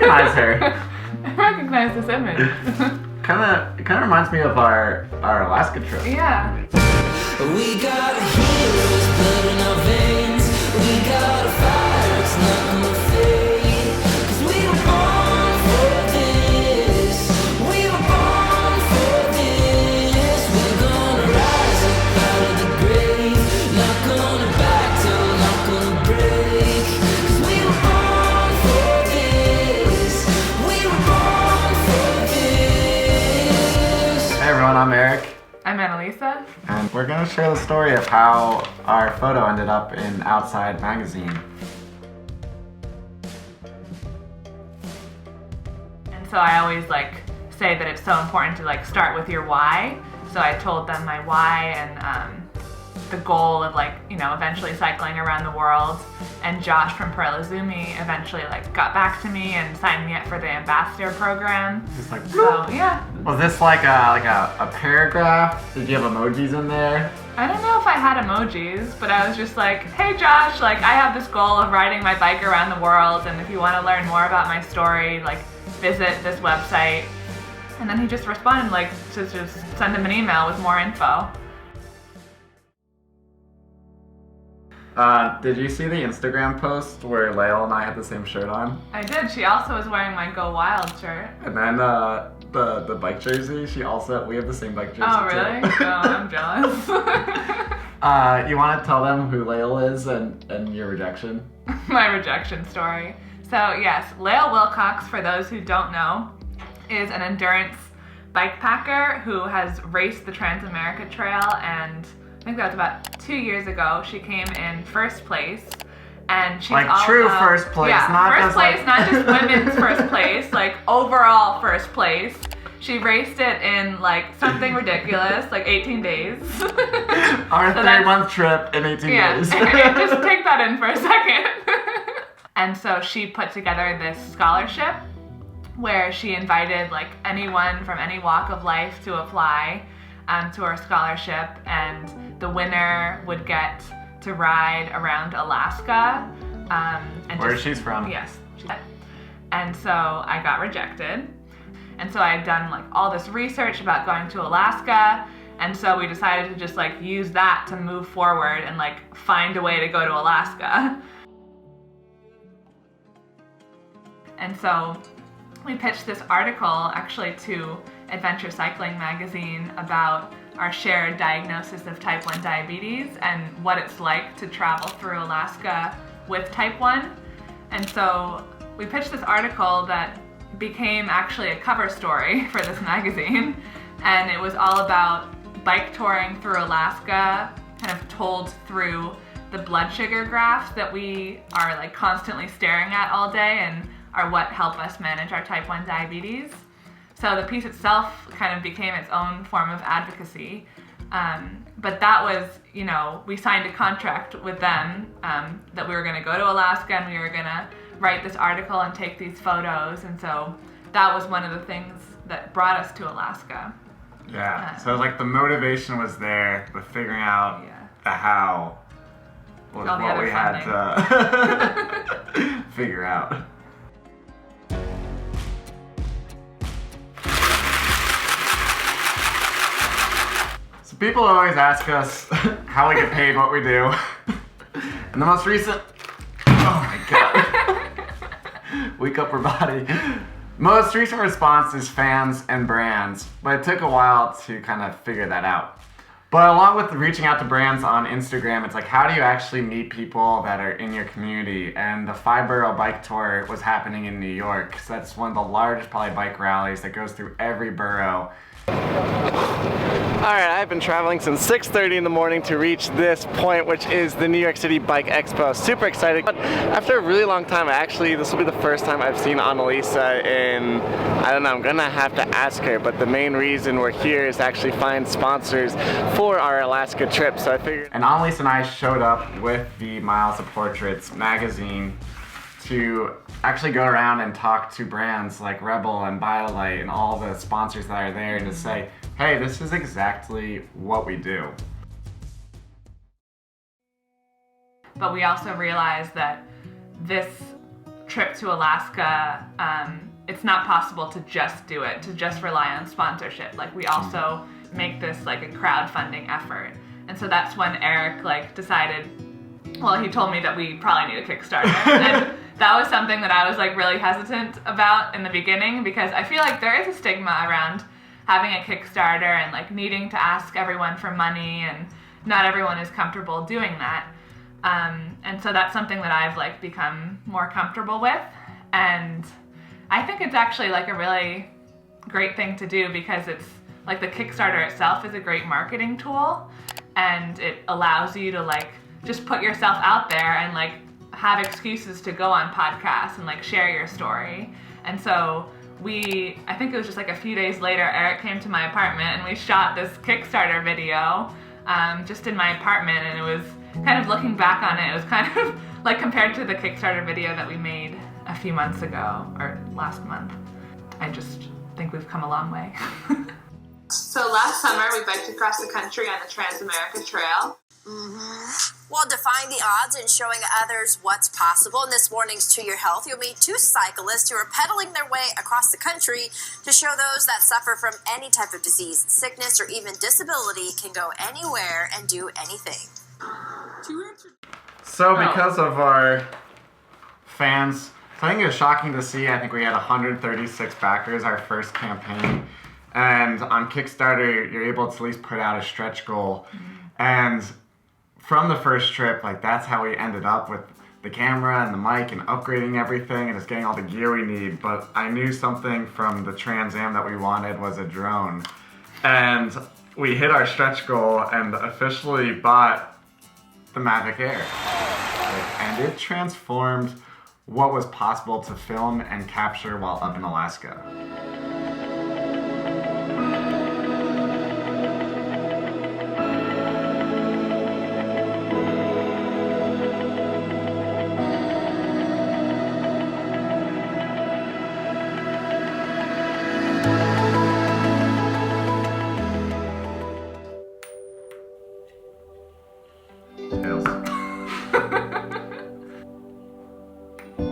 recognize her. I recognize this image. It kind of reminds me of our Alaska trip. Yeah. We got heroes, blood in our veins. We got a fire, it's not gonna fade. 'Cause we were born for this. We were born for this. We're gonna rise up out of the grave. Not gonna back down, not gonna break. 'Cause we were born for this. We were born for this. Hey everyone, I'm Eric. I'm Annalisa. And we're going to share the story of how our photo ended up in Outside magazine. And so I always say that it's so important to start with your why. So I told them my why and the goal of eventually cycling around the world. And Josh from iZUMi eventually got back to me and signed me up for the ambassador program. Just like, So yeah. was this like a paragraph? Did you have emojis in there? I don't know if I had emojis, but I was just like, hey Josh, I have this goal of riding my bike around the world, and if you want to learn more about my story, visit this website. And then he just responded to just send him an email with more info. Did you see the Instagram post where Lael and I had the same shirt on? I did. She also was wearing my Go Wild shirt. And then the bike jersey, we have the same bike jersey Oh really? too. Oh, I'm jealous. You want to tell them who Lael is and your rejection? My rejection story. So yes, Lael Wilcox, for those who don't know, is an endurance bike packer who has raced the Trans-America Trail, and I think that was about 2 years ago. She came in first place, and she's all true about, first place, yeah, not first just place, not just women's first place, overall first place. She raced it in something ridiculous, 18 days. Our So 3-month trip in 18 days. Just take that in for a second. And so she put together this scholarship where she invited anyone from any walk of life to apply to her scholarship, and the winner would get to ride around Alaska. Where she's from. Yes. And so I got rejected. And so I had done all this research about going to Alaska, and so we decided to just use that to move forward and find a way to go to Alaska. And so we pitched this article actually to Adventure Cycling Magazine about our shared diagnosis of type 1 diabetes and what it's like to travel through Alaska with type 1. And so we pitched this article that became actually a cover story for this magazine, and it was all about bike touring through Alaska, kind of told through the blood sugar graphs that we are constantly staring at all day and are what help us manage our type 1 diabetes. So the piece itself kind of became its own form of advocacy. But that was, we signed a contract with them that we were going to go to Alaska and we were going to write this article and take these photos. And so that was one of the things that brought us to Alaska. Yeah, so the motivation was there, but figuring out the how was All the what other we fun had to figure out. So people always ask us how we get paid what we do. And the most recent, oh my god, weak upper body. Most recent response is fans and brands, but it took a while to kind of figure that out. But along with reaching out to brands on Instagram, it's how do you actually meet people that are in your community? And the 5-borough bike tour was happening in New York, so that's one of the largest probably bike rallies that goes through every borough. Alright, I've been traveling since 6:30 in the morning to reach this point, which is the New York City Bike Expo. Super excited. But after a really long time, this will be the first time I've seen Annalisa in, I don't know, I'm gonna have to ask her, but the main reason we're here is to actually find sponsors for our Alaska trip, so I figured. And Annalisa and I showed up with the Miles of Portraits magazine to actually go around and talk to brands like Rebel and BioLite and all the sponsors that are there and to say, hey, this is exactly what we do. But we also realized that this trip to Alaska, it's not possible to just do it, to just rely on sponsorship. Like, we also make this like a crowdfunding effort. And so that's when Erik like decided, well, he told me that we probably need a Kickstarter. And that was something that I was like really hesitant about in the beginning, because I feel like there is a stigma around having a Kickstarter and like needing to ask everyone for money, and not everyone is comfortable doing that. And so that's something that I've like become more comfortable with. And I think it's actually like a really great thing to do, because it's like the Kickstarter itself is a great marketing tool, and it allows you to like just put yourself out there and like have excuses to go on podcasts and like share your story. And so I think it was just like a few days later, Erik came to my apartment and we shot this Kickstarter video just in my apartment, and it was kind of, looking back on it was kind of like, compared to the Kickstarter video that we made a few months ago, or last month, I just think we've come a long way. So last summer we biked across the country on the Trans-America Trail. While defying the odds and showing others what's possible, in this morning's To Your Health, you'll meet two cyclists who are pedaling their way across the country to show those that suffer from any type of disease, sickness, or even disability can go anywhere and do anything. So because of our fans, so I think it was shocking to see, I think we had 136 backers our first campaign. And on Kickstarter, you're able to at least put out a stretch goal. And from the first trip, like, that's how we ended up with the camera and the mic and upgrading everything and just getting all the gear we need. But I knew something from the Trans Am that we wanted was a drone. And we hit our stretch goal and officially bought the Mavic Air. And it transformed what was possible to film and capture while up in Alaska.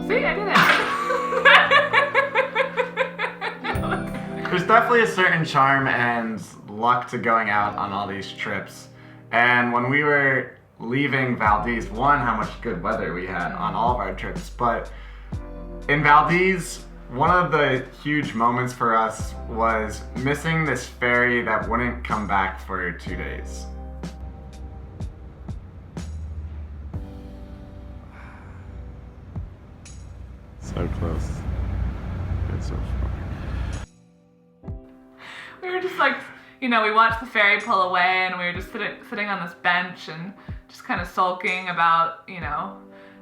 See, I did it. There's definitely a certain charm and luck to going out on all these trips. And when we were leaving Valdez, one, how much good weather we had on all of our trips, but in Valdez, one of the huge moments for us was missing this ferry that wouldn't come back for 2 days. So close. It's so far. We were just like, you know, we watched the ferry pull away, and we were just sitting on this bench and just kind of sulking about, you know,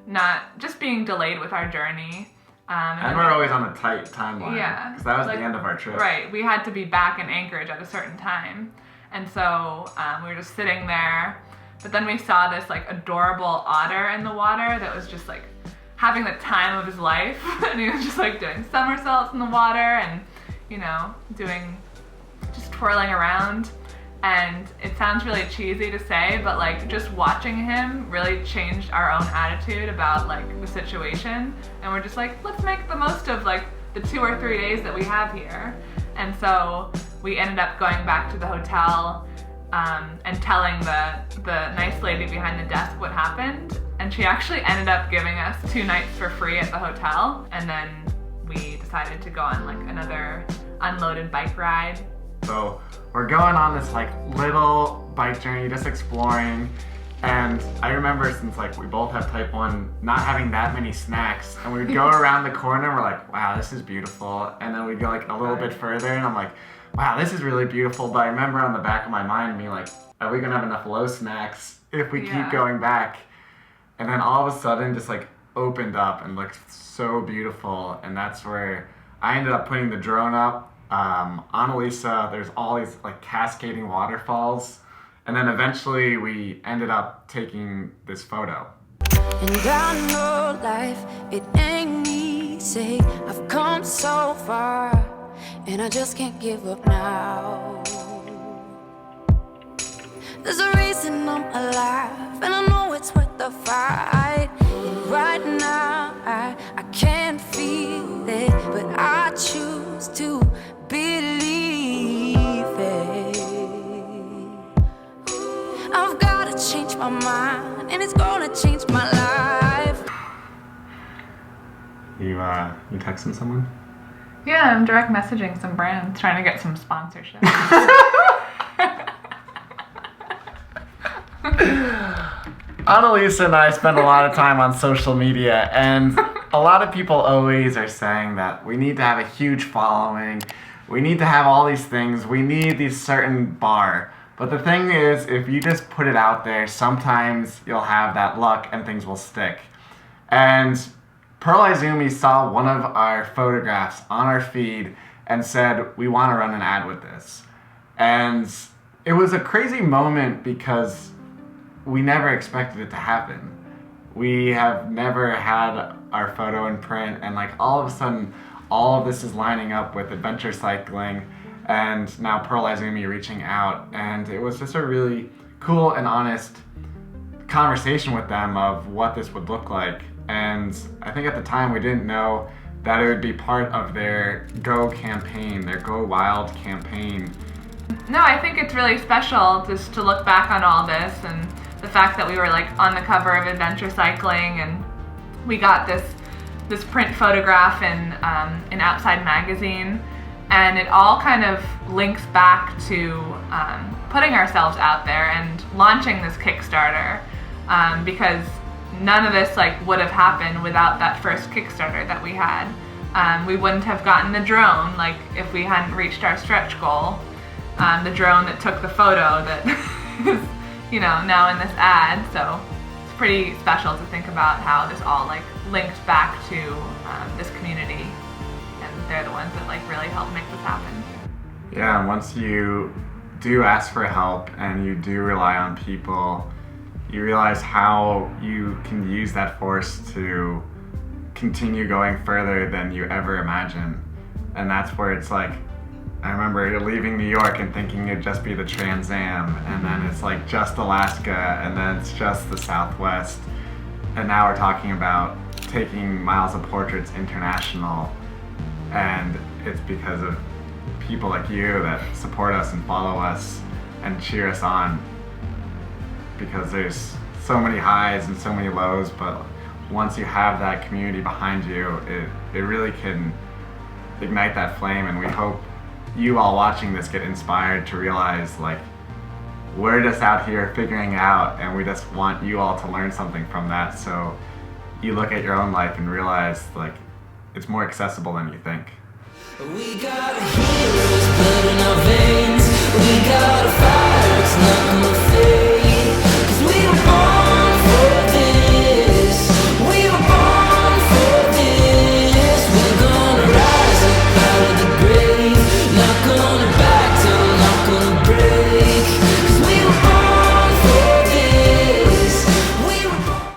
not just being delayed with our journey. And we're always on a tight timeline. Yeah. Because that was like, the end of our trip. Right. We had to be back in Anchorage at a certain time. And so we were just sitting there. But then we saw this like adorable otter in the water that was just like having the time of his life. And he was just like doing somersaults in the water and, you know, just twirling around. And it sounds really cheesy to say, but like just watching him really changed our own attitude about like the situation. And we're just like, let's make the most of like the 2 or 3 days that we have here. And so we ended up going back to the hotel and telling the nice lady behind the desk what happened. And she actually ended up giving us 2 nights for free at the hotel. And then we decided to go on like another unloaded bike ride. So we're going on this like little bike journey, just exploring. And I remember, since like we both have type 1, not having that many snacks, and we would go around the corner and we're like, wow, this is beautiful. And then we'd go like a little bit further and I'm like, wow, this is really beautiful. But I remember on the back of my mind me like, are we gonna have enough low snacks if we keep going back? And then all of a sudden just like opened up and looked so beautiful. And that's where I ended up putting the drone up. Annalisa, there's all these like cascading waterfalls, and then eventually we ended up taking this photo. And I know life, it ain't easy. I've come so far, and I just can't give up now. There's a reason I'm alive, and I know it's worth the fight. And right now, I can't wanna change my life. You texting someone? Yeah, I'm direct messaging some brands, trying to get some sponsorship. Annalisa and I spend a lot of time on social media, and a lot of people always are saying that we need to have a huge following, we need to have all these things, we need these certain bar. But the thing is, if you just put it out there, sometimes you'll have that luck and things will stick. And Pearl iZUMi saw one of our photographs on our feed and said, we want to run an ad with this. And it was a crazy moment because we never expected it to happen. We have never had our photo in print, and like all of a sudden, all of this is lining up with Adventure Cycling and now Pearl iZUMi reaching out. And it was just a really cool and honest conversation with them of what this would look like. And I think at the time we didn't know that it would be part of their Go campaign, their Go Wild campaign. No, I think it's really special just to look back on all this and the fact that we were like on the cover of Adventure Cycling, and we got this print photograph in Outside magazine, and it all kind of links back to putting ourselves out there and launching this Kickstarter, because none of this like would have happened without that first Kickstarter that we had. We wouldn't have gotten the drone like if we hadn't reached our stretch goal. The drone that took the photo that is, you know, now in this ad. So it's pretty special to think about how this all like linked back to this community, and they're the ones that like really helped make this happen. Yeah, and once you do ask for help and you do rely on people, you realize how you can use that force to continue going further than you ever imagined. And that's where it's like, I remember leaving New York and thinking it'd just be the Trans Am, and then it's like just Alaska, and then it's just the Southwest. And now we're talking about taking Miles of Portraits international, and it's because of people like you that support us and follow us and cheer us on, because there's so many highs and so many lows, but once you have that community behind you, it really can ignite that flame. And we hope you all watching this get inspired to realize like we're just out here figuring out, and we just want you all to learn something from that, so you look at your own life and realize like it's more accessible than you think. We got heroes blood in our veins.